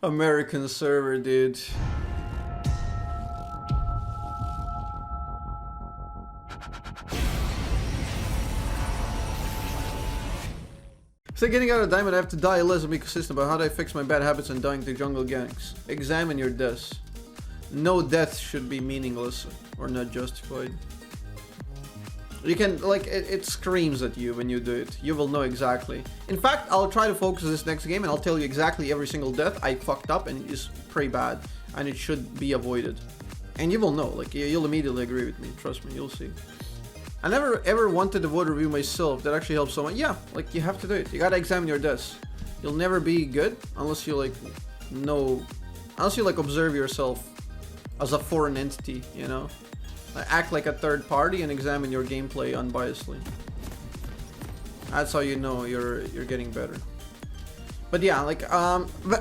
American server, dude. So getting out of diamond, I have to die less and be consistent about how do I fix my bad habits and dying to jungle ganks. Examine your deaths. No death should be meaningless or not justified. You can, like, it screams at you when you do it. You will know exactly. In fact, I'll try to focus this next game and I'll tell you exactly every single death I fucked up and is pretty bad. And it should be avoided. And you will know, like, you'll immediately agree with me. Trust me, you'll see. I never ever wanted to vote review myself. That actually helps so much. Yeah, like, you have to do it. You gotta examine your deaths. You'll never be good unless you, like, know... Unless you, like, observe yourself as a foreign entity, you know? Act like a third party and examine your gameplay unbiasedly. That's how you know you're getting better. But yeah, like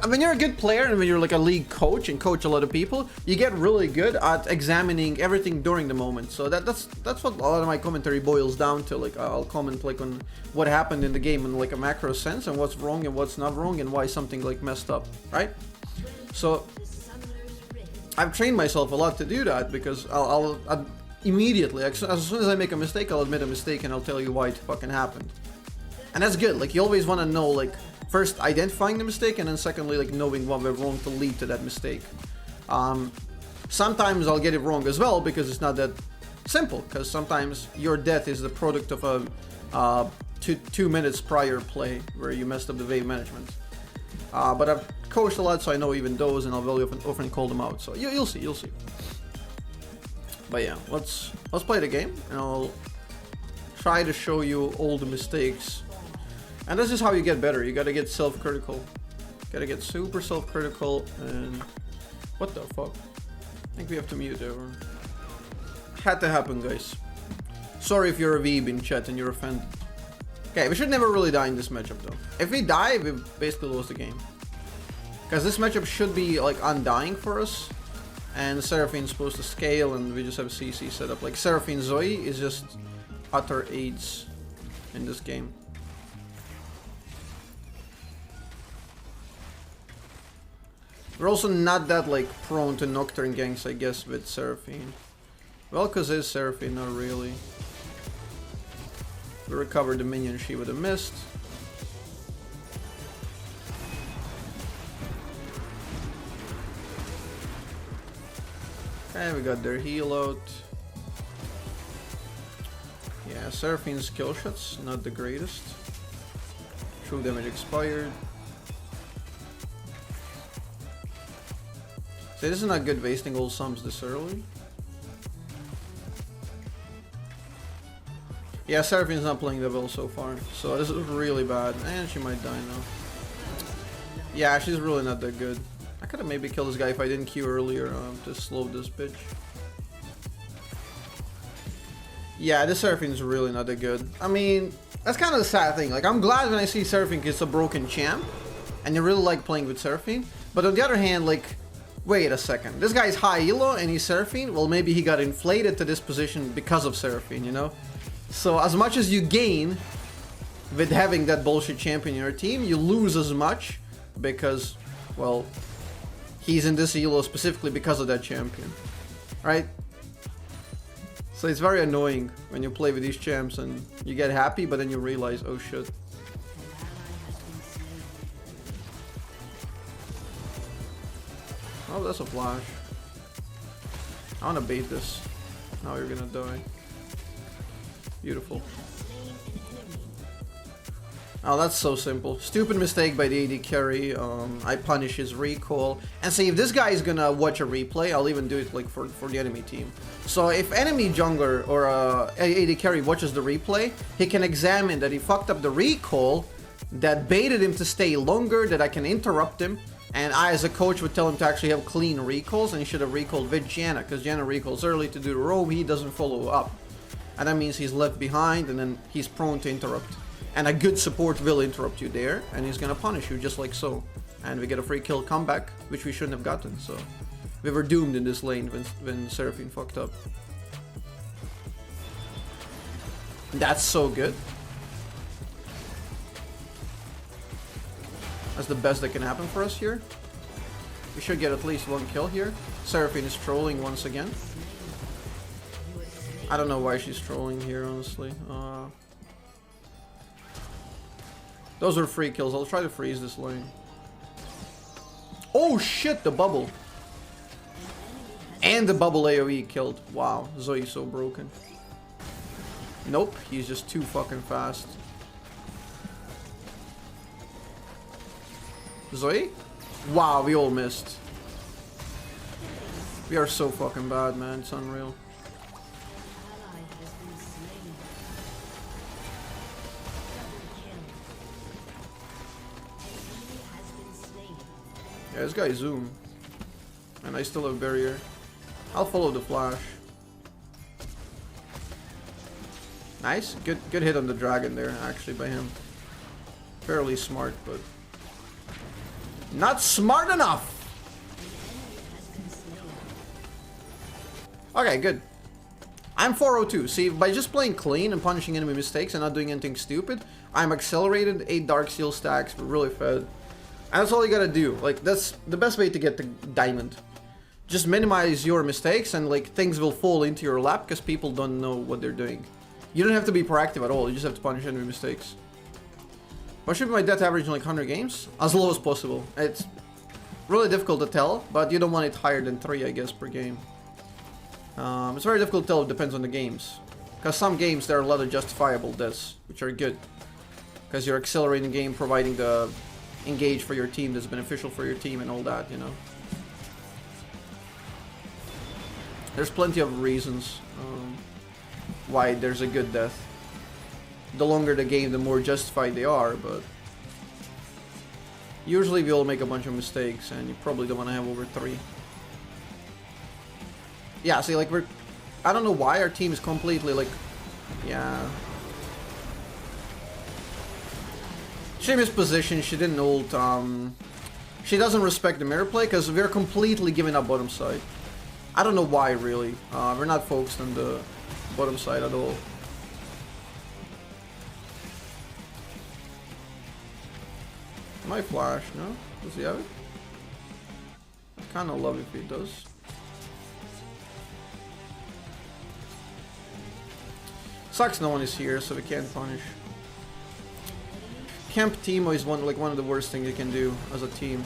when you're a good player and when you're like a league coach and coach a lot of people, you get really good at examining everything during the moment. So that's what a lot of my commentary boils down to. Like I'll comment like on what happened in the game in like a macro sense and what's wrong and what's not wrong and why something like messed up, right? So I've trained myself a lot to do that because I'll immediately, as soon as I make a mistake, I'll admit a mistake and I'll tell you why it fucking happened. And that's good. Like, you always want to know, like, first identifying the mistake and then secondly, like, knowing what went wrong to lead to that mistake. Sometimes I'll get it wrong as well because it's not that simple, because sometimes your death is the product of a 2 minutes prior play where you messed up the wave management. But I've coached a lot, so I know even those, and I'll very often call them out. So you'll see. But yeah, let's play the game, and I'll try to show you all the mistakes. And this is how you get better. You gotta get self-critical. Gotta get super self-critical. And what the fuck? I think we have to mute everyone. Had to happen, guys. Sorry if you're a Veeb in chat and you're offended. Okay, we should never really die in this matchup though. If we die, we basically lose the game. Because this matchup should be like undying for us. And Seraphine's supposed to scale and we just have CC set up. Like Seraphine Zoe is just utter AIDS in this game. We're also not that like prone to Nocturne ganks, I guess, with Seraphine. Vel'Koz is Seraphine, not really. We recovered the minion she would have missed. Okay, we got their heal out. Yeah, Seraphine's kill shots, not the greatest. True damage expired. So this is not good wasting all sums this early. Yeah, Seraphine's not playing that well so far, so this is really bad. And she might die now. Yeah, she's really not that good. I could have maybe killed this guy if I didn't Q earlier to slow this bitch. Yeah, this Seraphine's really not that good. I mean, that's kind of the sad thing. Like, I'm glad when I see Seraphine gets a broken champ, and you really like playing with Seraphine. But on the other hand, like, wait a second. This guy's high elo and he's Seraphine? Well, maybe he got inflated to this position because of Seraphine, you know? So as much as you gain with having that bullshit champion in your team, you lose as much because, well, he's in this elo specifically because of that champion, right? So it's very annoying when you play with these champs and you get happy, but then you realize, oh shit. Oh, that's a flash. I wanna bait this. Now you're gonna die. Beautiful. Oh, that's so simple. Stupid mistake by the AD carry. I punish his recall. And see, if this guy is gonna watch a replay, I'll even do it like for the enemy team. So if enemy jungler or AD carry watches the replay, he can examine that he fucked up the recall, that baited him to stay longer, that I can interrupt him. And I, as a coach, would tell him to actually have clean recalls, and he should have recalled with Janna, because Janna recalls early to do the roam, he doesn't follow up. And that means he's left behind, and then he's prone to interrupt. And a good support will interrupt you there, and he's gonna punish you just like so. And we get a free kill comeback, which we shouldn't have gotten, so... We were doomed in this lane when Seraphine fucked up. That's so good. That's the best that can happen for us here. We should get at least one kill here. Seraphine is trolling once again. I don't know why she's trolling here, honestly. Those are free kills. I'll try to freeze this lane. Oh shit, the bubble. And the bubble AoE killed. Wow, Zoe's so broken. Nope, he's just too fucking fast. Zoe? Wow, we all missed. We are so fucking bad, man. It's unreal. Yeah, this guy zoom. And I still have barrier. I'll follow the flash. Nice. Good hit on the dragon there, actually, by him. Fairly smart, but not smart enough! Okay, good. I'm 402. See, by just playing clean and punishing enemy mistakes and not doing anything stupid, I'm accelerated, 8 Dark Seal stacks, but really fed. And that's all you gotta do. Like, that's the best way to get the diamond. Just minimize your mistakes and, like, things will fall into your lap because people don't know what they're doing. You don't have to be proactive at all, you just have to punish enemy mistakes. What should be my death average in like 100 games? As low as possible. It's really difficult to tell, but you don't want it higher than 3, I guess, per game. It's very difficult to tell, it depends on the games. Because some games there are a lot of justifiable deaths, which are good. Because you're accelerating the game, providing the engage for your team that's beneficial for your team and all that, you know. There's plenty of reasons why there's a good death. The longer the game, the more justified they are, but usually we all make a bunch of mistakes and you probably don't want to have over 3. Yeah, see, like, I don't know why our team is completely, like, yeah. She missed position, she didn't ult, she doesn't respect the mirror play because we're completely giving up bottom side. I don't know why, really. We're not focused on the bottom side at all. Might flash, no? Does he have it? I kinda love if he does. Sucks no one is here, so we can't punish. Camp Teemo is one of the worst things you can do as a team.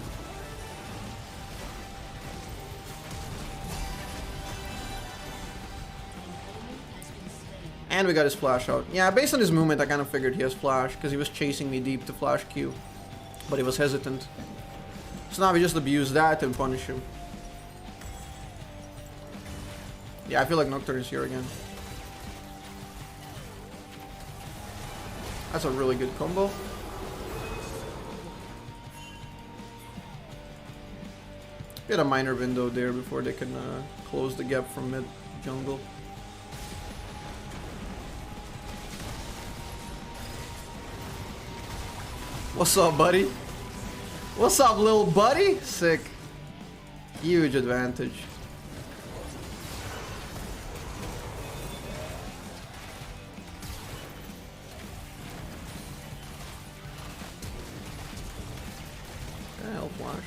And we got his flash out. Yeah, based on his movement, I kind of figured he has flash, because he was chasing me deep to flash Q. But he was hesitant. So now we just abuse that and punish him. Yeah, I feel like Nocturne is here again. That's a really good combo. We had a minor window there before they can close the gap from mid jungle. What's up, buddy? What's up, little buddy? Sick. Huge advantage. Okay, I'll flash.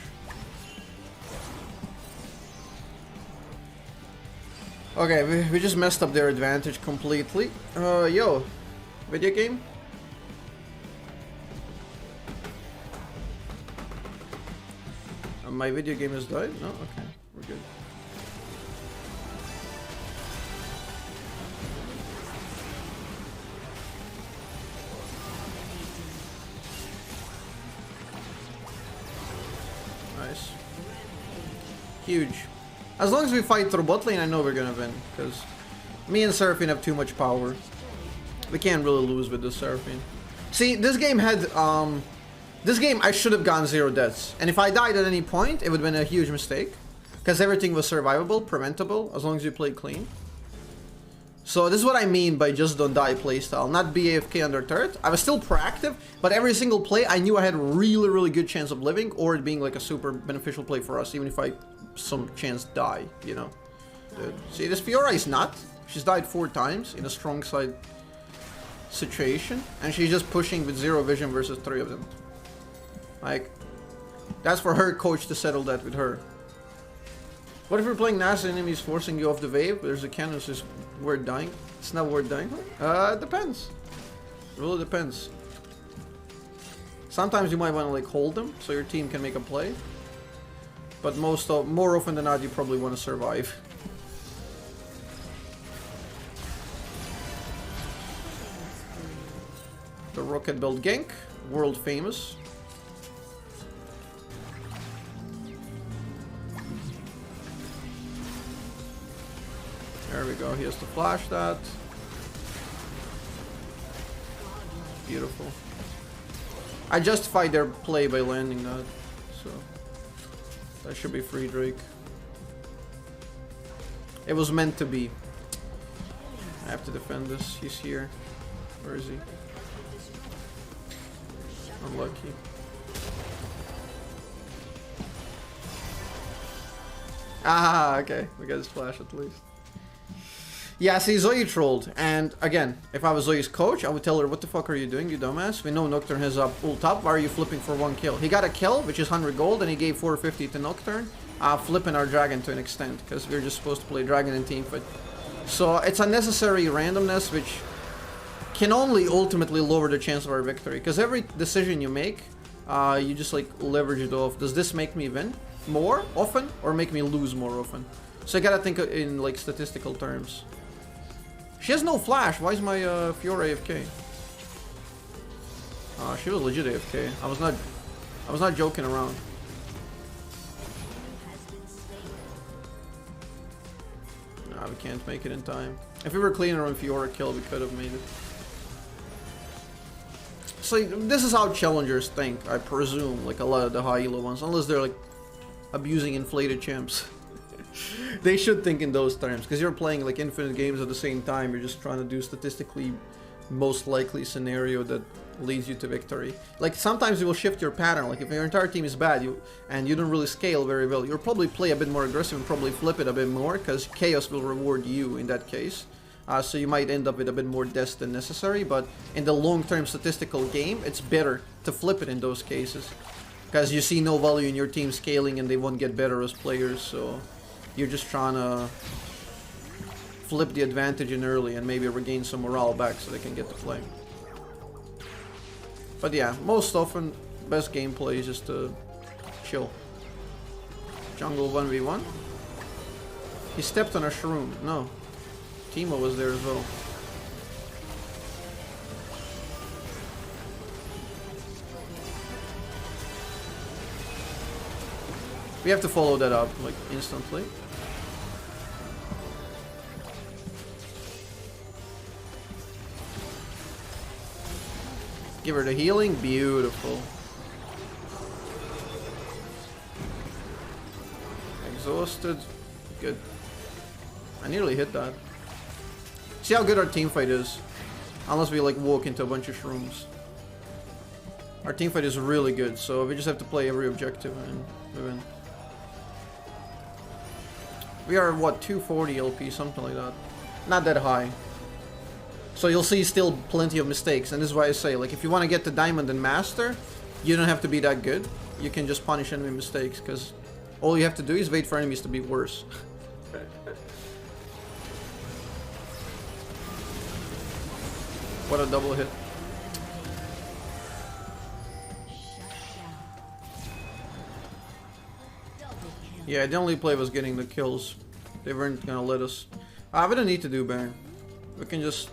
Okay, we just messed up their advantage completely. Yo, video game? My video game has died? No? Okay, we're good. Nice. Huge. As long as we fight through bot lane, I know we're gonna win, because me and Seraphine have too much power. We can't really lose with this Seraphine. See, this game had, this game, I should have gone 0 deaths. And if I died at any point, it would have been a huge mistake. Because everything was survivable, preventable, as long as you played clean. So this is what I mean by just don't die playstyle. Not be AFK under turret. I was still proactive, but every single play, I knew I had a really, really good chance of living, or it being like a super beneficial play for us, even if I some chance die, you know. Dude. See, this Fiora is not. She's died 4 times in a strong side situation, and she's just pushing with 0 vision versus 3 of them. Like, that's for her coach to settle that with her. What if you're playing nasty enemies forcing you off the wave? There's a cannon, it's worth dying. It's not worth dying. It depends. It really depends. Sometimes you might want to like hold them so your team can make a play. But more often than not, you probably want to survive. The rocket build gank, world famous. There we go, he has to flash that. Beautiful. I justified their play by landing that, so that should be free Drake. It was meant to be. I have to defend this. He's here. Where is he? Unlucky. Ah, okay. We got his flash at least. Yeah, see, Zoe trolled, and again, if I was Zoe's coach, I would tell her, what the fuck are you doing, you dumbass? We know Nocturne has up ult up, why are you flipping for 1 kill? He got a kill, which is 100 gold, and he gave 450 to Nocturne, flipping our dragon to an extent, because we're just supposed to play dragon in teamfight. So, it's unnecessary randomness, which can only ultimately lower the chance of our victory, because every decision you make, you just like leverage it off. Does this make me win more often, or make me lose more often? So I gotta think in like statistical terms. She has no flash. Why is my Fiora AFK? She was legit AFK. I was not joking around. Nah, we can't make it in time. If we were cleaner on Fiora kill, we could have made it. So this is how challengers think, I presume, like a lot of the high elo ones, unless they're like abusing inflated champs. They should think in those terms, because you're playing like infinite games at the same time. You're just trying to do statistically most likely scenario that leads you to victory. Like sometimes you will shift your pattern. Like if your entire team is bad and you don't really scale very well, you'll probably play a bit more aggressive and probably flip it a bit more, because chaos will reward you in that case. So you might end up with a bit more deaths than necessary, but in the long-term statistical game, it's better to flip it in those cases, because you see no value in your team scaling and they won't get better as players. So you're just trying to flip the advantage in early and maybe regain some morale back so they can get to play. But yeah, most often, best gameplay is just to chill. Jungle 1v1. He stepped on a shroom. No. Timo was there as well. We have to follow that up, like, instantly. Give her the healing. Beautiful. Exhausted. Good. I nearly hit that. See how good our teamfight is. Unless we like walk into a bunch of shrooms. Our teamfight is really good, so we just have to play every objective and we win. We are, what, 240 LP, something like that. Not that high. So you'll see still plenty of mistakes, and this is why I say, like, if you want to get to Diamond and Master, you don't have to be that good. You can just punish enemy mistakes, because all you have to do is wait for enemies to be worse. What a double hit. Yeah, the only play was getting the kills. They weren't gonna let us. We don't need to do Baron. We can just...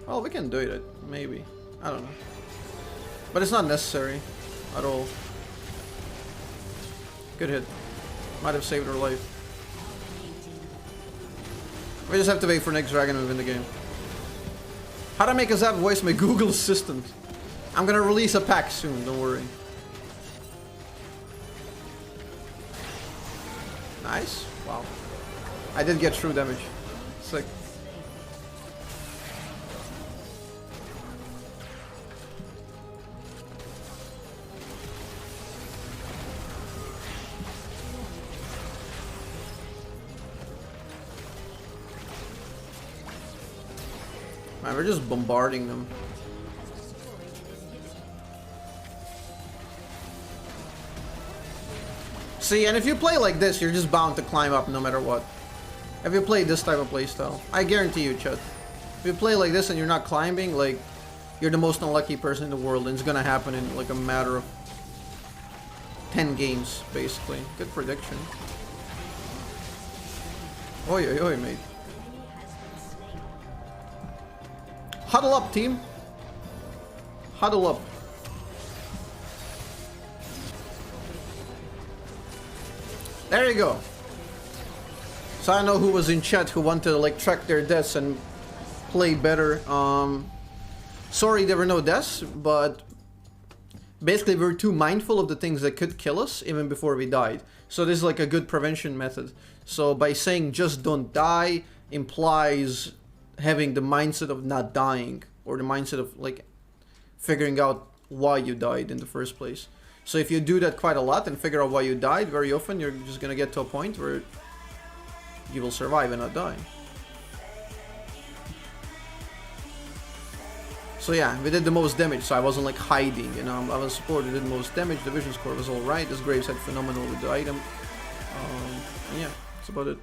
Well, we can do it, maybe. I don't know. But it's not necessary at all. Good hit. Might have saved her life. We just have to wait for next dragon and win the game. How to make Azzapp voice my Google Assistant. I'm gonna release a pack soon, don't worry. Nice. Wow. I did get true damage. Sick. Man, we're just bombarding them. See, and if you play like this, you're just bound to climb up no matter what. If you play this type of playstyle, I guarantee you, Chet. If you play like this and you're not climbing, like, you're the most unlucky person in the world, and it's gonna happen in like a matter of 10 games, basically. Good prediction. Oi, oi, oi, mate. Huddle up, team. Huddle up. There you go. So I know who was in chat who wanted to like track their deaths and play better. Sorry there were no deaths, but basically we were too mindful of the things that could kill us even before we died. So this is like a good prevention method. So by saying just don't die implies having the mindset of not dying, or the mindset of like figuring out why you died in the first place. So if you do that quite a lot and figure out why you died, very often you're just gonna get to a point where you will survive and not die. So yeah, we did the most damage, so I wasn't like hiding, you know, I was support, we did the most damage, the vision score was alright, this Graves had phenomenal with the item. Yeah, that's about it.